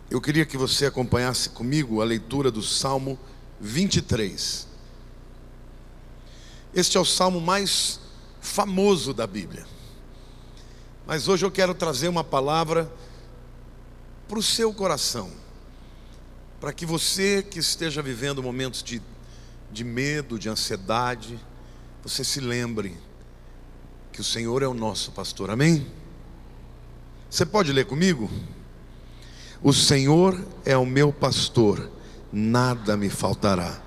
Eu queria que você acompanhasse comigo a leitura do Salmo 23. Este é o salmo mais famoso da Bíblia. Mas hoje eu quero trazer uma palavra para o seu coração, para que você que esteja vivendo momentos de medo, de ansiedade, você se lembre que o Senhor é o nosso pastor, amém? Você pode ler comigo? O Senhor é o meu pastor, nada me faltará.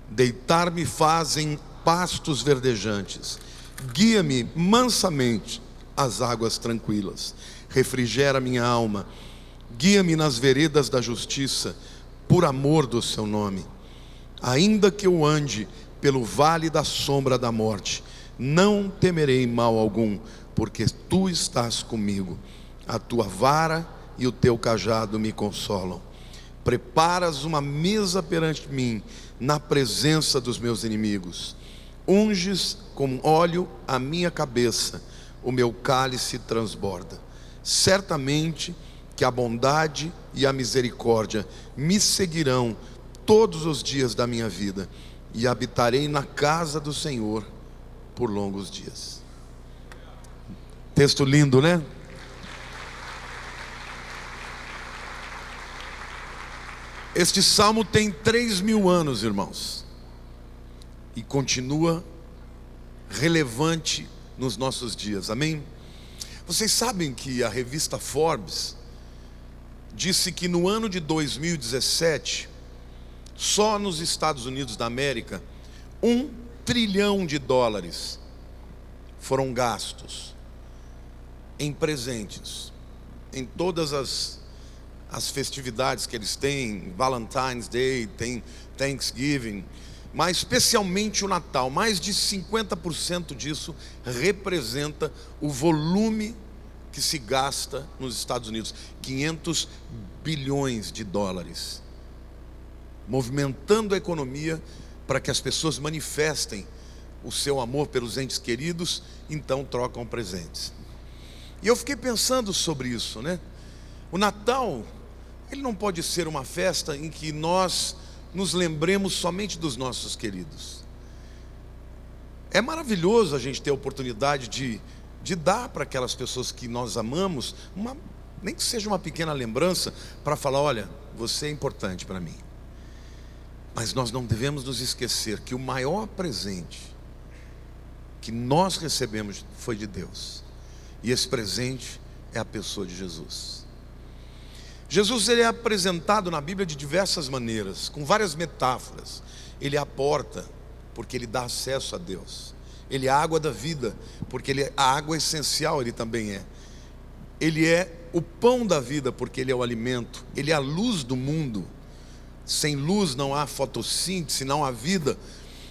Deitar-me faz em pastos verdejantes, guia-me mansamente às águas tranquilas, refrigera minha alma, guia-me nas veredas da justiça, por amor do seu nome. Ainda que eu ande pelo vale da sombra da morte, não temerei mal algum, porque tu estás comigo. A tua vara e o teu cajado me consolam. Preparas uma mesa perante mim, na presença dos meus inimigos. Unges com óleo a minha cabeça, o meu cálice transborda. Certamente que a bondade e a misericórdia me seguirão todos os dias da minha vida, e habitarei na casa do Senhor por longos dias. Texto lindo, né? Este salmo tem 3.000 anos, irmãos, e continua relevante nos nossos dias, amém? Vocês sabem que a revista Forbes disse que no ano de 2017, só nos Estados Unidos da América, $1 trilhão foram gastos em presentes, em todas as festividades que eles têm, Valentine's Day, tem Thanksgiving, mas especialmente o Natal. Mais de 50% disso representa o volume que se gasta nos Estados Unidos, $500 bilhões, movimentando a economia para que as pessoas manifestem o seu amor pelos entes queridos, então trocam presentes. E eu fiquei pensando sobre isso, né? O Natal, ele não pode ser uma festa em que nós nos lembremos somente dos nossos queridos. É maravilhoso a gente ter a oportunidade de dar para aquelas pessoas que nós amamos, nem que seja uma pequena lembrança, para falar: olha, você é importante para mim. Mas nós não devemos nos esquecer que o maior presente que nós recebemos foi de Deus, e esse presente é a pessoa de Jesus. Jesus, ele é apresentado na Bíblia de diversas maneiras, com várias metáforas. Ele é a porta, porque ele dá acesso a Deus. Ele é a água da vida, porque ele é a água essencial, ele também é. Ele é o pão da vida, porque ele é o alimento. Ele é a luz do mundo. Sem luz não há fotossíntese, não há vida.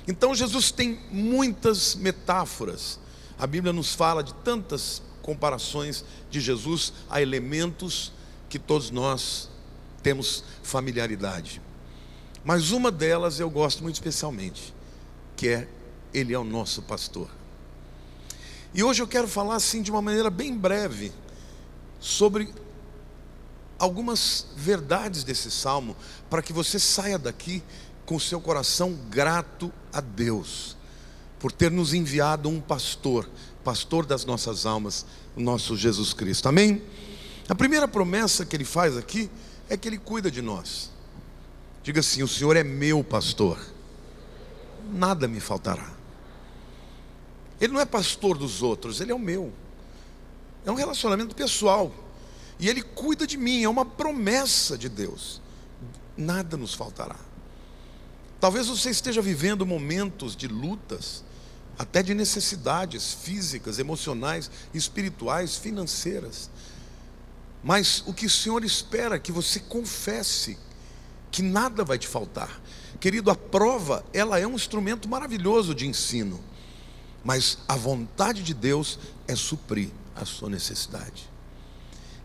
Então Jesus tem muitas metáforas. A Bíblia nos fala de tantas comparações de Jesus a elementos que todos nós temos familiaridade. Mas uma delas eu gosto muito especialmente, que é: Ele é o nosso pastor. E hoje eu quero falar assim de uma maneira bem breve sobre algumas verdades desse salmo, para que você saia daqui com o seu coração grato a Deus por ter nos enviado um pastor das nossas almas, o nosso Jesus Cristo, amém? A primeira promessa que ele faz aqui é que ele cuida de nós. Diga assim: o Senhor é meu pastor, nada me faltará. Ele não é pastor dos outros, ele é o meu. É um relacionamento pessoal, e ele cuida de mim, é uma promessa de Deus. Nada nos faltará. Talvez você esteja vivendo momentos de lutas, até de necessidades físicas, emocionais, espirituais, financeiras. Mas o que o Senhor espera é que você confesse que nada vai te faltar. Querido, a prova, ela é um instrumento maravilhoso de ensino, mas a vontade de Deus é suprir a sua necessidade.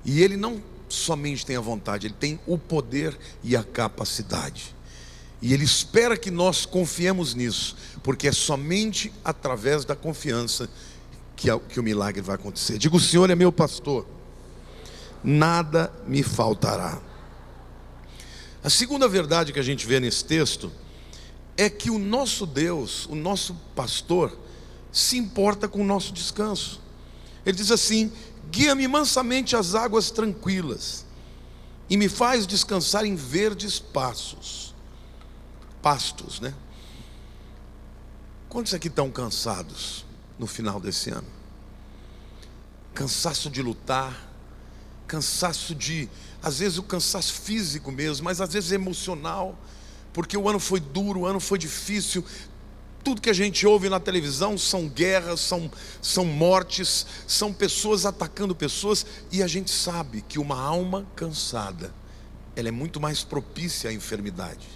E Ele não somente tem a vontade, Ele tem o poder e a capacidade. E Ele espera que nós confiemos nisso, porque é somente através da confiança que o milagre vai acontecer. Diga: o Senhor é meu pastor, nada me faltará. A segunda verdade que a gente vê nesse texto é que o nosso Deus, o nosso pastor, se importa com o nosso descanso. Ele diz assim: guia-me mansamente às águas tranquilas e me faz descansar em verdes pastos, né? Quantos aqui estão cansados no final desse ano? Cansaço de lutar, cansaço de, às vezes o cansaço físico mesmo, mas às vezes emocional, porque o ano foi duro, o ano foi difícil. Tudo que a gente ouve na televisão são guerras, são mortes, são pessoas atacando pessoas, e a gente sabe que uma alma cansada, ela é muito mais propícia à enfermidade.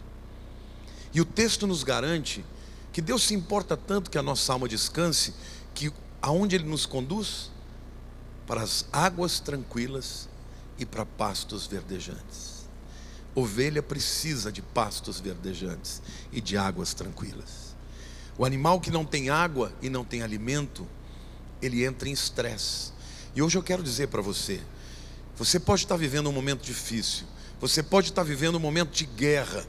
E o texto nos garante que Deus se importa tanto que a nossa alma descanse, que aonde Ele nos conduz? Para as águas tranquilas e para pastos verdejantes. Ovelha precisa de pastos verdejantes e de águas tranquilas. O animal que não tem água e não tem alimento, ele entra em estresse. E hoje eu quero dizer para você, você pode estar vivendo um momento difícil, você pode estar vivendo um momento de guerra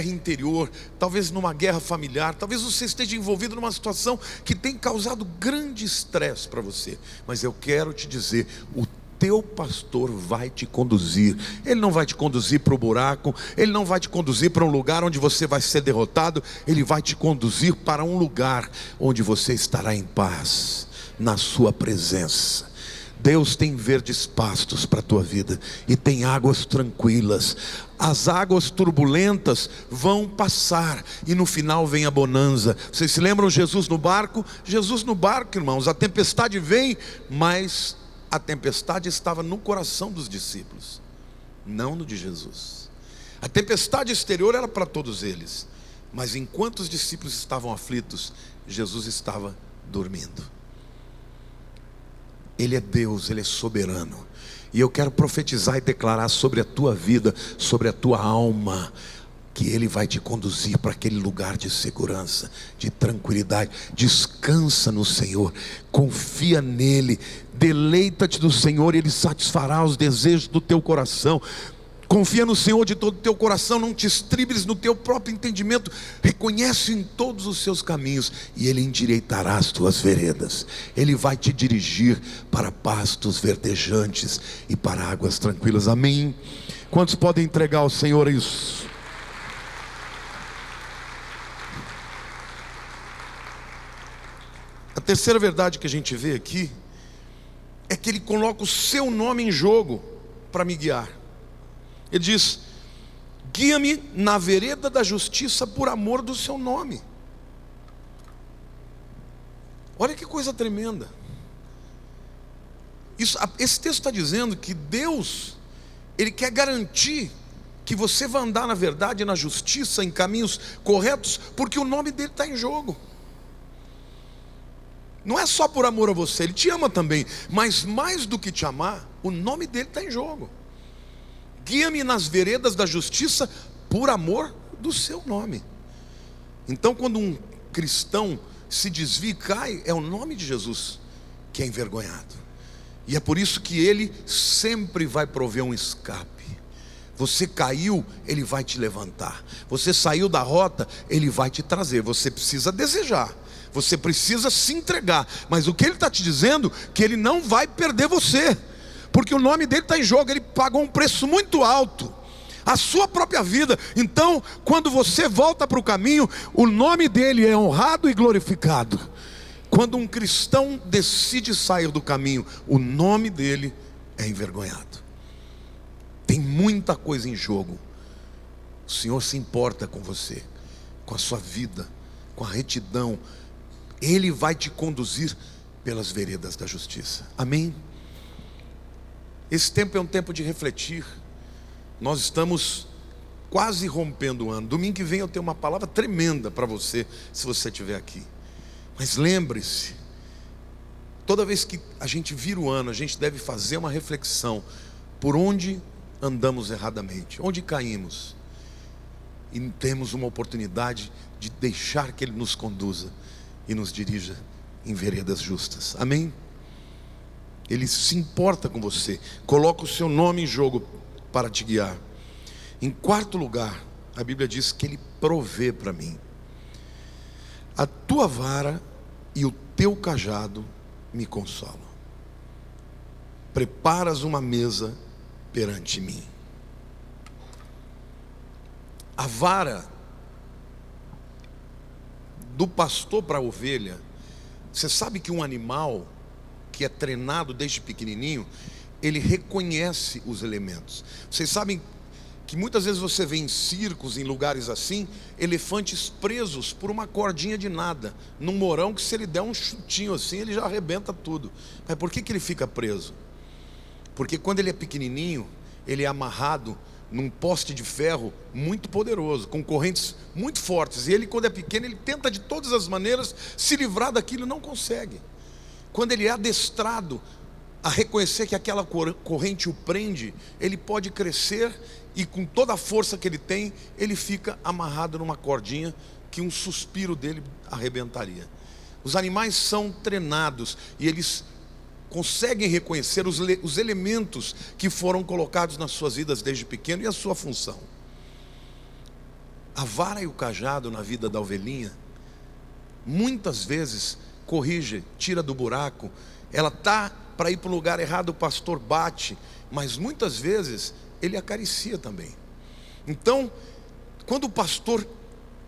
interior, talvez numa guerra familiar, talvez você esteja envolvido numa situação que tem causado grande estresse para você. Mas eu quero te dizer, o teu pastor vai te conduzir. Ele não vai te conduzir para o buraco, ele não vai te conduzir para um lugar onde você vai ser derrotado. Ele vai te conduzir para um lugar onde você estará em paz, na sua presença. Deus tem verdes pastos para a tua vida e tem águas tranquilas. As águas turbulentas vão passar e no final vem a bonança. Vocês se lembram Jesus no barco? Jesus no barco, irmãos, a tempestade vem, mas a tempestade estava no coração dos discípulos, não no de Jesus. A tempestade exterior era para todos eles, mas enquanto os discípulos estavam aflitos, Jesus estava dormindo. Ele é Deus, Ele é soberano. E eu quero profetizar e declarar sobre a tua vida, sobre a tua alma, que Ele vai te conduzir para aquele lugar de segurança, de tranquilidade. Descansa no Senhor, confia nele, deleita-te do Senhor e Ele satisfará os desejos do teu coração. Confia no Senhor de todo o teu coração, não te estribes no teu próprio entendimento, reconhece em todos os seus caminhos e Ele endireitará as tuas veredas. Ele vai te dirigir para pastos verdejantes e para águas tranquilas. Amém? Quantos podem entregar ao Senhor isso? A terceira verdade que a gente vê aqui é que Ele coloca o seu nome em jogo para me guiar. Ele diz: guia-me na vereda da justiça por amor do seu nome. Olha que coisa tremenda. Esse texto está dizendo que Deus, Ele quer garantir que você vai andar na verdade, na justiça, em caminhos corretos, porque o nome dele está em jogo. Não é só por amor a você, Ele te ama também, mas mais do que te amar, o nome dele está em jogo. Guia-me nas veredas da justiça por amor do seu nome. Então, quando um cristão se desvia e cai, é o nome de Jesus que é envergonhado. E é por isso que Ele sempre vai prover um escape. Você caiu, Ele vai te levantar. Você saiu da rota, Ele vai te trazer. Você precisa desejar, você precisa se entregar. Mas o que Ele está te dizendo, que Ele não vai perder você, porque o nome dele está em jogo. Ele pagou um preço muito alto, a sua própria vida. Então, quando você volta para o caminho, o nome dele é honrado e glorificado. Quando um cristão decide sair do caminho, o nome dele é envergonhado. Tem muita coisa em jogo. O Senhor se importa com você, com a sua vida, com a retidão. Ele vai te conduzir pelas veredas da justiça. Amém? Esse tempo é um tempo de refletir. Nós estamos quase rompendo o ano. Domingo que vem eu tenho uma palavra tremenda para você, se você estiver aqui. Mas lembre-se, toda vez que a gente vira o ano, a gente deve fazer uma reflexão. Por onde andamos erradamente? Onde caímos? E temos uma oportunidade de deixar que Ele nos conduza e nos dirija em veredas justas. Amém? Ele se importa com você, coloca o seu nome em jogo para te guiar. Em quarto lugar, a Bíblia diz que Ele provê para mim. A tua vara e o teu cajado me consolam. Preparas uma mesa perante mim. A vara do pastor para a ovelha, você sabe que um animal que é treinado desde pequenininho, ele reconhece os elementos. Vocês sabem que muitas vezes você vê em circos, em lugares assim, elefantes presos por uma cordinha de nada, num morão que se ele der um chutinho assim, ele já arrebenta tudo. Mas por que ele fica preso? Porque quando ele é pequenininho, ele é amarrado num poste de ferro muito poderoso, com correntes muito fortes. E ele, quando é pequeno, ele tenta de todas as maneiras se livrar daquilo e não consegue. Quando ele é adestrado a reconhecer que aquela corrente o prende, ele pode crescer e com toda a força que ele tem, ele fica amarrado numa cordinha que um suspiro dele arrebentaria. Os animais são treinados e eles conseguem reconhecer os elementos que foram colocados nas suas vidas desde pequeno e a sua função. A vara e o cajado na vida da ovelhinha, muitas vezes corrige, tira do buraco. Ela está para ir para o lugar errado, o pastor bate, mas muitas vezes ele acaricia também. Então, quando o pastor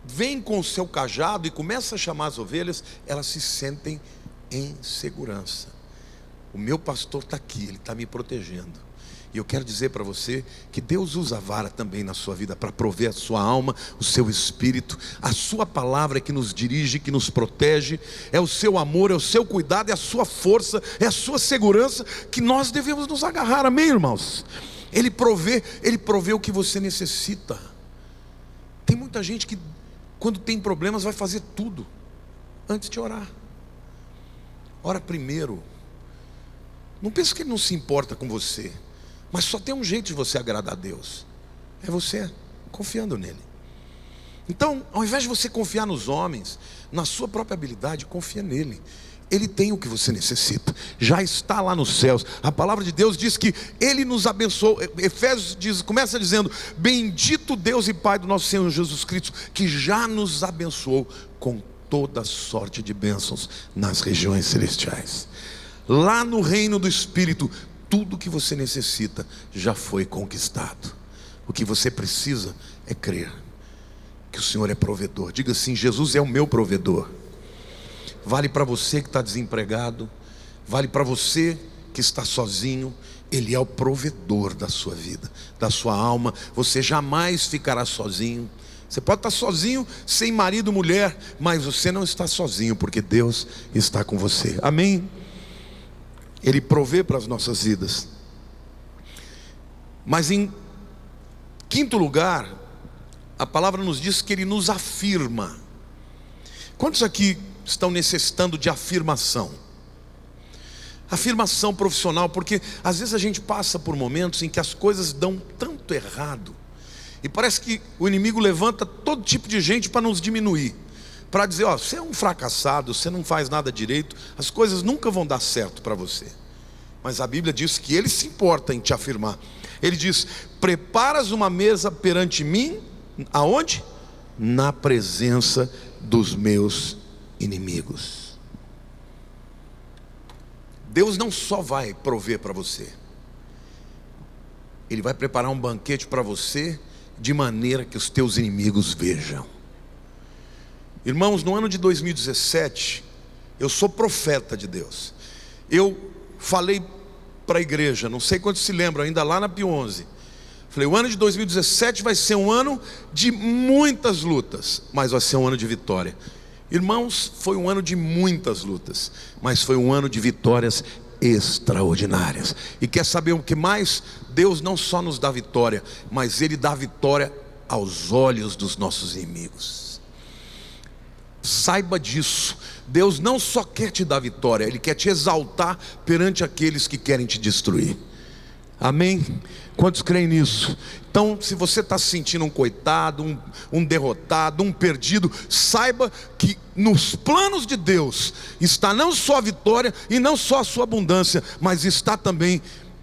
vem com o seu cajado e começa a chamar as ovelhas, elas se sentem em segurança. O meu pastor está aqui, ele está me protegendo. E eu quero dizer para você que Deus usa a vara também na sua vida para prover a sua alma, o seu espírito. A sua palavra é que nos dirige, que nos protege. É o seu amor, é o seu cuidado, é a sua força, é a sua segurança que nós devemos nos agarrar, amém, irmãos? Ele provê o que você necessita. Tem muita gente que quando tem problemas vai fazer tudo antes de orar. Ora primeiro. Não pense que Ele não se importa com você, mas só tem um jeito de você agradar a Deus, é você confiando nele. Então, ao invés de você confiar nos homens, na sua própria habilidade, confia nele. Ele tem o que você necessita, já está lá nos céus. A palavra de Deus diz que Ele nos abençoou. Efésios começa dizendo: bendito Deus e Pai do nosso Senhor Jesus Cristo, que já nos abençoou com toda sorte de bênçãos nas regiões celestiais. Lá no reino do Espírito, tudo que você necessita já foi conquistado. O que você precisa é crer que o Senhor é provedor. Diga assim: Jesus é o meu provedor. Vale para você que está desempregado, vale para você que está sozinho. Ele é o provedor da sua vida, da sua alma. Você jamais ficará sozinho. Você pode estar sozinho, sem marido, mulher, mas você não está sozinho, porque Deus está com você, amém? Ele provê para as nossas vidas. Mas em quinto lugar, a palavra nos diz que Ele nos afirma. Quantos aqui estão necessitando de afirmação? Afirmação profissional, porque às vezes a gente passa por momentos em que as coisas dão tanto errado, e parece que o inimigo levanta todo tipo de gente para nos diminuir, para dizer: ó, você é um fracassado, você não faz nada direito, as coisas nunca vão dar certo para você. Mas a Bíblia diz que Ele se importa em te afirmar. Ele diz: preparas uma mesa perante mim, aonde? Na presença dos meus inimigos. Deus não só vai prover para você, Ele vai preparar um banquete para você, de maneira que os teus inimigos vejam. Irmãos, no ano de 2017, eu sou profeta de Deus. Eu falei para a igreja, não sei quantos se lembram, ainda lá na Pio 11. Falei: o ano de 2017 vai ser um ano de muitas lutas, mas vai ser um ano de vitória. Irmãos, foi um ano de muitas lutas, mas foi um ano de vitórias extraordinárias. E quer saber o que mais? Deus não só nos dá vitória, mas Ele dá vitória aos olhos dos nossos inimigos. Saiba disso. Deus não só quer te dar vitória, Ele quer te exaltar perante aqueles que querem te destruir. Amém? Quantos creem nisso? Então, se você está se sentindo um coitado, um derrotado, um perdido, saiba que nos planos de Deus está não só a vitória e não só a sua abundância, mas está também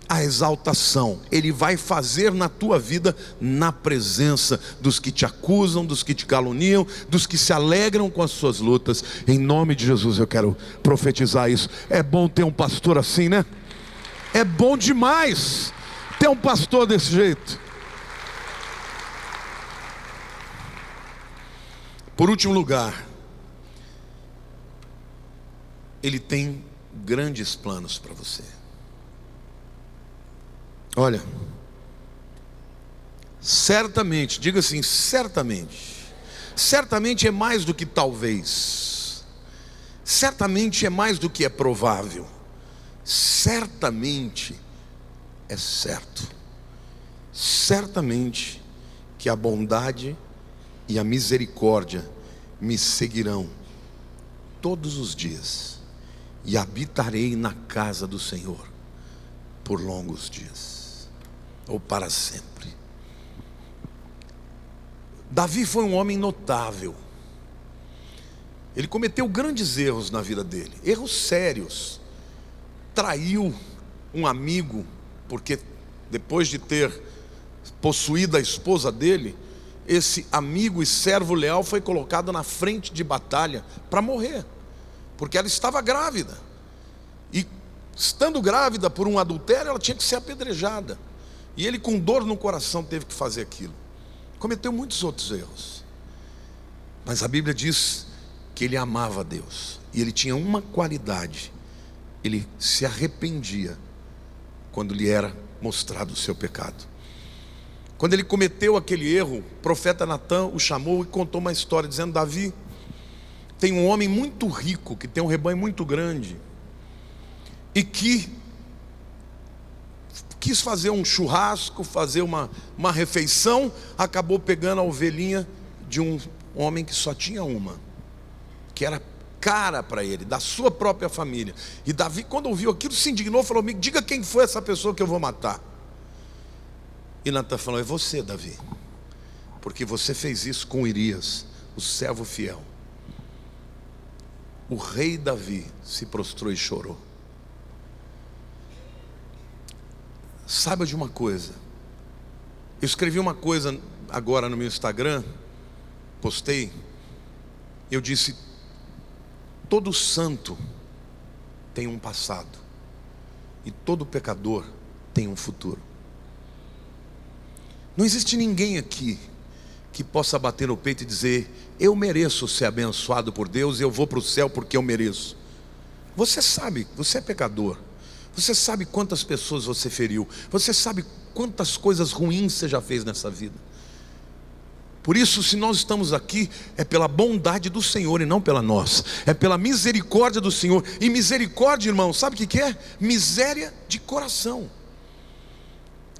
a exaltação. Ele vai fazer na tua vida, na presença dos que te acusam, dos que te caluniam, dos que se alegram com as suas lutas. Em nome de Jesus eu quero profetizar isso. É bom ter um pastor assim, né? É bom demais ter um pastor desse jeito. Por último lugar, ele tem grandes planos para você. Olha, certamente, diga assim, certamente. Certamente é mais do que talvez. Certamente é mais do que é provável. Certamente é certo. Certamente que a bondade e a misericórdia me seguirão todos os dias, e habitarei na casa do Senhor por longos dias, ou para sempre. Davi foi um homem notável. Ele cometeu grandes erros na vida dele, erros sérios. Traiu um amigo, porque depois de ter possuído a esposa dele, esse amigo e servo leal foi colocado na frente de batalha para morrer, porque ela estava grávida, e estando grávida por um adultério, ela tinha que ser apedrejada, e ele com dor no coração teve que fazer aquilo. Cometeu muitos outros erros, mas a Bíblia diz que ele amava a Deus, e ele tinha uma qualidade: ele se arrependia quando lhe era mostrado o seu pecado. Quando ele cometeu aquele erro, o profeta Natã o chamou e contou uma história, dizendo: Davi, tem um homem muito rico, que tem um rebanho muito grande, e que quis fazer um churrasco, fazer uma refeição, acabou pegando a ovelhinha de um homem que só tinha uma, que era cara para ele, da sua própria família. E Davi, quando ouviu aquilo, se indignou, falou: amigo, diga quem foi essa pessoa que eu vou matar. E Natã falou: é você, Davi, porque você fez isso com Urias, o servo fiel. O rei Davi se prostrou e chorou. Saiba de uma coisa, eu escrevi uma coisa agora no meu Instagram, postei, eu disse: todo santo tem um passado, e todo pecador tem um futuro. Não existe ninguém aqui que possa bater no peito e dizer: eu mereço ser abençoado por Deus, eu vou para o céu porque eu mereço. Você sabe, você é pecador. Você sabe quantas pessoas você feriu. Você sabe quantas coisas ruins você já fez nessa vida. Por isso, se nós estamos aqui, é pela bondade do Senhor e não pela nossa. É pela misericórdia do Senhor. E misericórdia, irmão, sabe o que é? Miséria de coração.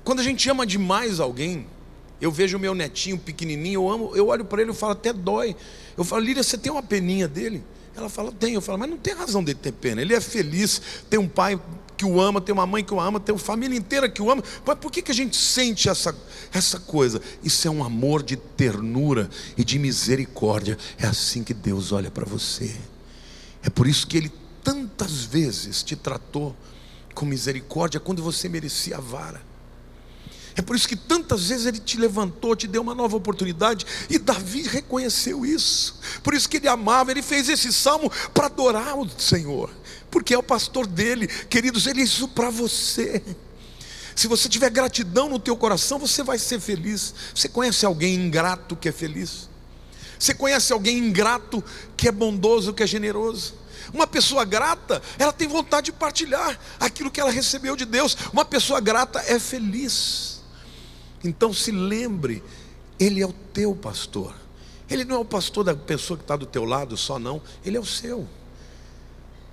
Quando a gente ama demais alguém, eu vejo o meu netinho pequenininho, eu olho para ele e falo, até dói. Eu falo: Lília, você tem uma peninha dele? Ela fala: tenho. Eu falo: mas não tem razão dele ter pena. Ele é feliz, tem um pai que o ama, tem uma mãe que o ama, tem uma família inteira que o ama. Mas por que a gente sente essa coisa? Isso é um amor de ternura e de misericórdia. É assim que Deus olha para você. É por isso que Ele tantas vezes te tratou com misericórdia quando você merecia a vara. É por isso que tantas vezes Ele te levantou, te deu uma nova oportunidade. E Davi reconheceu isso. Por isso que ele amava, ele fez esse salmo para adorar o Senhor, porque é o pastor dele. Queridos, Ele é isso para você. Se você tiver gratidão no teu coração, você vai ser feliz. Você conhece alguém ingrato que é feliz? Você conhece alguém ingrato que é bondoso, que é generoso? Uma pessoa grata, ela tem vontade de partilhar aquilo que ela recebeu de Deus. Uma pessoa grata é feliz. Então se lembre, Ele é o teu pastor. Ele não é o pastor da pessoa que está do teu lado só, não. Ele é o seu.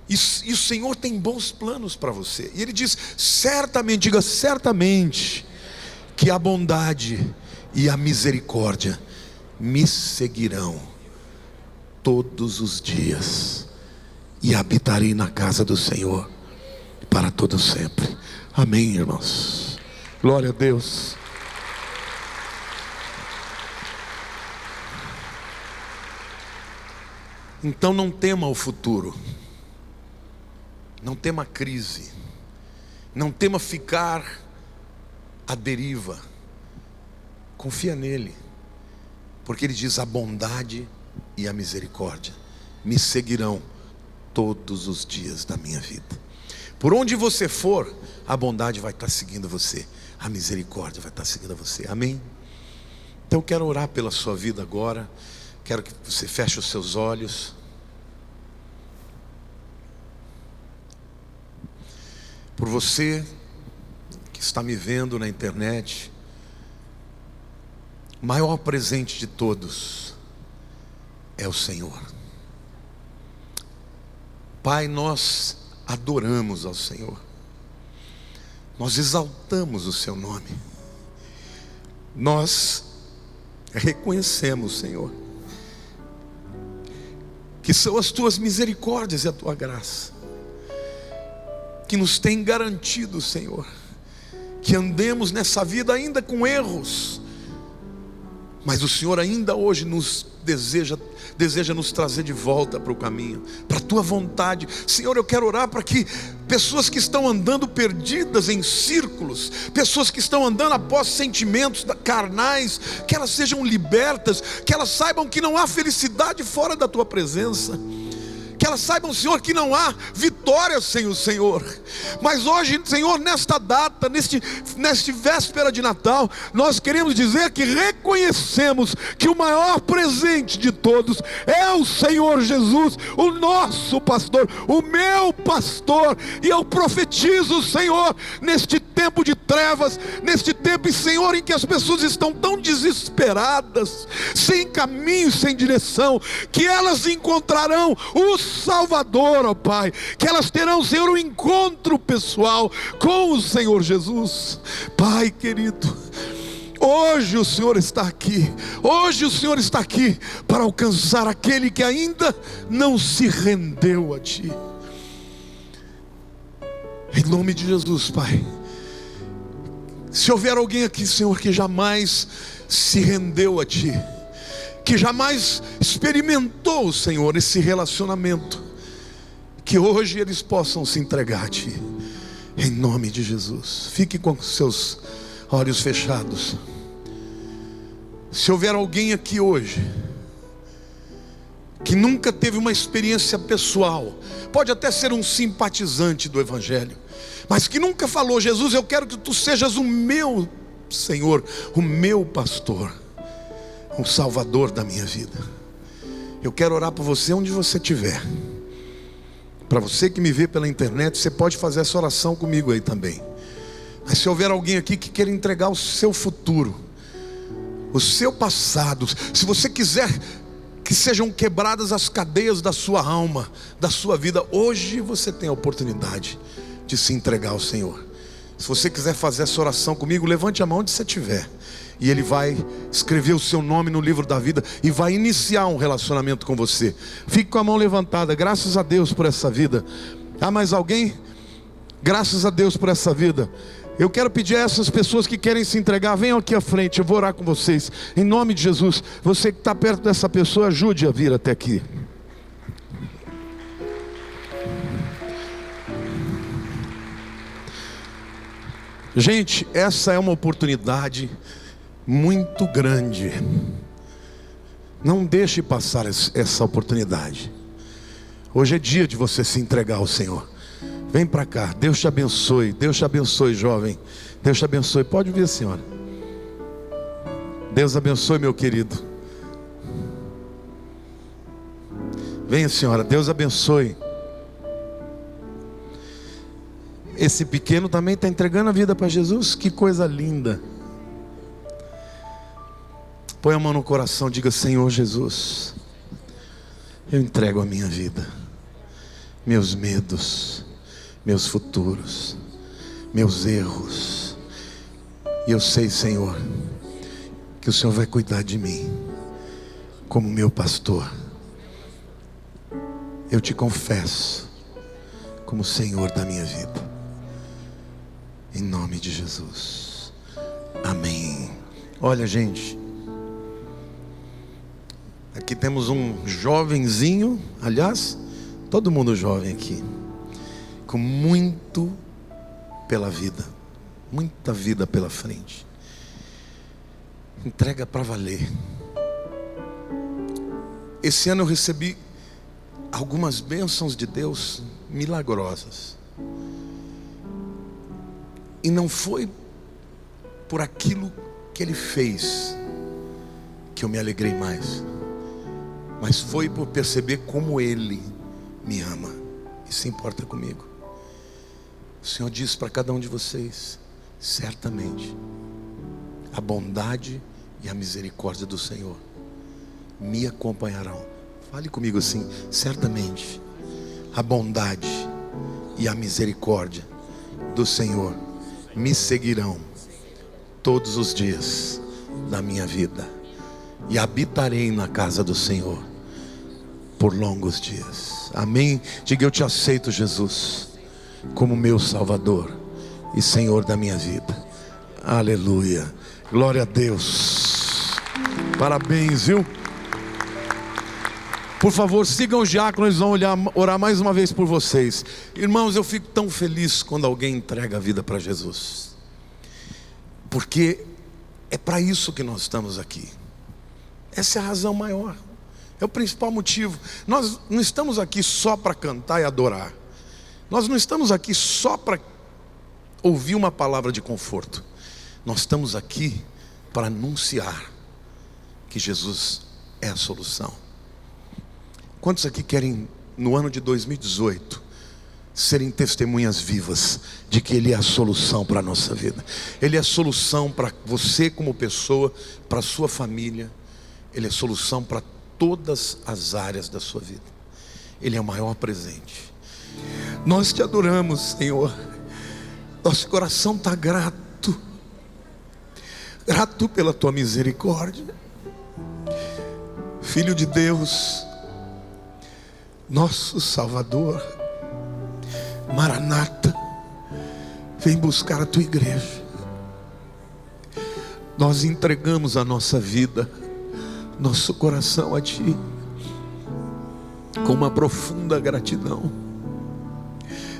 E o Senhor tem bons planos para você. E Ele diz: certamente, diga certamente, que a bondade e a misericórdia me seguirão todos os dias, e habitarei na casa do Senhor para todo sempre. Amém, irmãos. Glória a Deus. Então não tema o futuro, não tema a crise, Não tema ficar à deriva. Confia nele, porque ele diz: a bondade e a misericórdia me seguirão todos os dias da minha vida. Por onde você for, a bondade vai estar seguindo você, a misericórdia vai estar seguindo você. Amém? Então eu quero orar pela sua vida agora. Quero que você feche os seus olhos. Por você que está me vendo na internet, o maior presente de todos é o Senhor. Pai, nós adoramos ao Senhor, nós exaltamos o seu nome, nós reconhecemos, Senhor, que são as tuas misericórdias e a tua graça que nos tem garantido, Senhor, que andemos nessa vida ainda com erros, mas o Senhor ainda hoje nos deseja nos trazer de volta para o caminho, para a tua vontade. Senhor, eu quero orar para que pessoas que estão andando perdidas em círculos, pessoas que estão andando após sentimentos carnais, que elas sejam libertas, que elas saibam que não há felicidade fora da tua presença, que elas saibam, Senhor, que não há vitória sem o Senhor. Mas hoje, Senhor, nesta data, neste véspera de Natal, nós queremos dizer que reconhecemos que o maior presente de todos é o Senhor Jesus, o nosso pastor, o meu pastor. E eu profetizo, Senhor, neste tempo de trevas, neste tempo, Senhor, em que as pessoas estão tão desesperadas, sem caminho, sem direção, que elas encontrarão o Salvador, ó Pai, que elas terão, Senhor, um encontro pessoal com o Senhor Jesus. Pai querido, hoje o Senhor está aqui, hoje o Senhor está aqui para alcançar aquele que ainda não se rendeu a Ti. Em nome de Jesus, Pai, se houver alguém aqui, Senhor, que jamais se rendeu a Ti, que jamais experimentou, Senhor, esse relacionamento, que hoje eles possam se entregar a Ti, em nome de Jesus. Fique com seus olhos fechados. Se houver alguém aqui hoje que nunca teve uma experiência pessoal, pode até ser um simpatizante do Evangelho, mas que nunca falou: Jesus, eu quero que Tu sejas o meu Senhor, o meu pastor, o Salvador da minha vida. Eu quero orar por você onde você estiver. Para você que me vê pela internet, você pode fazer essa oração comigo aí também. Mas se houver alguém aqui que queira entregar o seu futuro, o seu passado, se você quiser que sejam quebradas as cadeias da sua alma, da sua vida, hoje você tem a oportunidade de se entregar ao Senhor. Se você quiser fazer essa oração comigo, levante a mão onde você estiver, e Ele vai escrever o seu nome no livro da vida e vai iniciar um relacionamento com você. Fique com a mão levantada. Graças a Deus por essa vida. Há mais alguém? Graças a Deus por essa vida. Eu quero pedir a essas pessoas que querem se entregar, venham aqui à frente, eu vou orar com vocês, em nome de Jesus. Você que está perto dessa pessoa, ajude a vir até aqui. Gente, essa é uma oportunidade muito grande. Não deixe passar essa oportunidade. Hoje é dia de você se entregar ao Senhor. Vem para cá, Deus te abençoe. Deus te abençoe, jovem. Deus te abençoe, pode vir, senhora. Deus abençoe, meu querido. Venha, senhora, Deus abençoe. Esse pequeno também está entregando a vida para Jesus. Que coisa linda. Põe a mão no coração, diga: Senhor Jesus, eu entrego a minha vida, meus medos, meus futuros, meus erros. E eu sei, Senhor, que o Senhor vai cuidar de mim como meu pastor. Eu te confesso como Senhor da minha vida, em nome de Jesus. Amém. Olha, gente, aqui temos um jovenzinho, aliás, todo mundo jovem aqui, com muito pela vida, muita vida pela frente. Entrega para valer. Esse ano eu recebi algumas bênçãos de Deus milagrosas. E não foi por aquilo que Ele fez que eu me alegrei mais, mas foi por perceber como Ele me ama e se importa comigo. O Senhor disse para cada um de vocês: certamente a bondade e a misericórdia do Senhor me acompanharão. Fale comigo assim: certamente a bondade e a misericórdia do Senhor me seguirão todos os dias da minha vida, e habitarei na casa do Senhor por longos dias. Amém? Diga: eu te aceito, Jesus, como meu Salvador e Senhor da minha vida. Aleluia, glória a Deus. Parabéns, viu? Por favor, sigam os diáconos, eles vão orar mais uma vez por vocês. Irmãos, eu fico tão feliz quando alguém entrega a vida para Jesus, porque é para isso que nós estamos aqui. Essa é a razão maior, é o principal motivo. Nós não estamos aqui só para cantar e adorar. Nós não estamos aqui só para ouvir uma palavra de conforto. Nós estamos aqui para anunciar que Jesus é a solução. Quantos aqui querem, no ano de 2018, serem testemunhas vivas de que Ele é a solução para a nossa vida? Ele é a solução para você como pessoa, para a sua família. Ele é a solução para todas as áreas da sua vida. Ele é o maior presente. Nós te adoramos, Senhor. Nosso coração está grato, grato pela tua misericórdia. Filho de Deus, nosso Salvador, Maranata, vem buscar a tua igreja. Nós entregamos a nossa vida, nosso coração a ti, com uma profunda gratidão.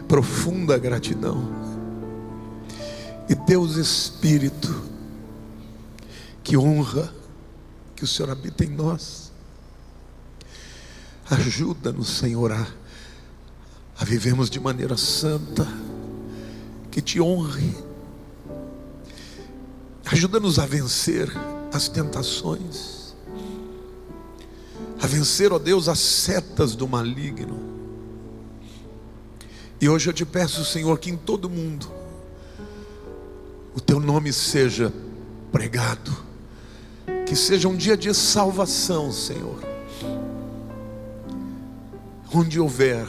Profunda gratidão. E Deus Espírito, que honra que o Senhor habita em nós, ajuda-nos, Senhor, a vivermos de maneira santa, que te honre. Ajuda-nos a vencer as tentações, a vencer, ó Deus, as setas do maligno. E hoje eu te peço, Senhor, que em todo mundo o teu nome seja pregado, que seja um dia de salvação, Senhor. Onde houver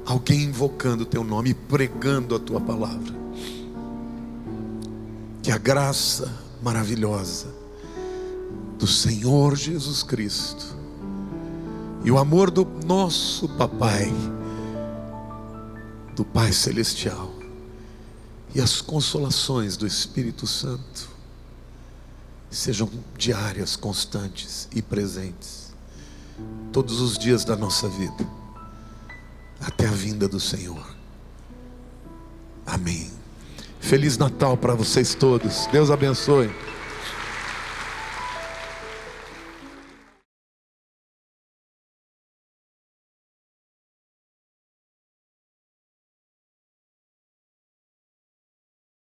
alguém invocando o teu nome, pregando a tua palavra, que a graça maravilhosa do Senhor Jesus Cristo e o amor do nosso Papai, do Pai Celestial, e as consolações do Espírito Santo sejam diárias, constantes e presentes todos os dias da nossa vida, até a vinda do Senhor. Amém. Feliz Natal para vocês todos. Deus abençoe.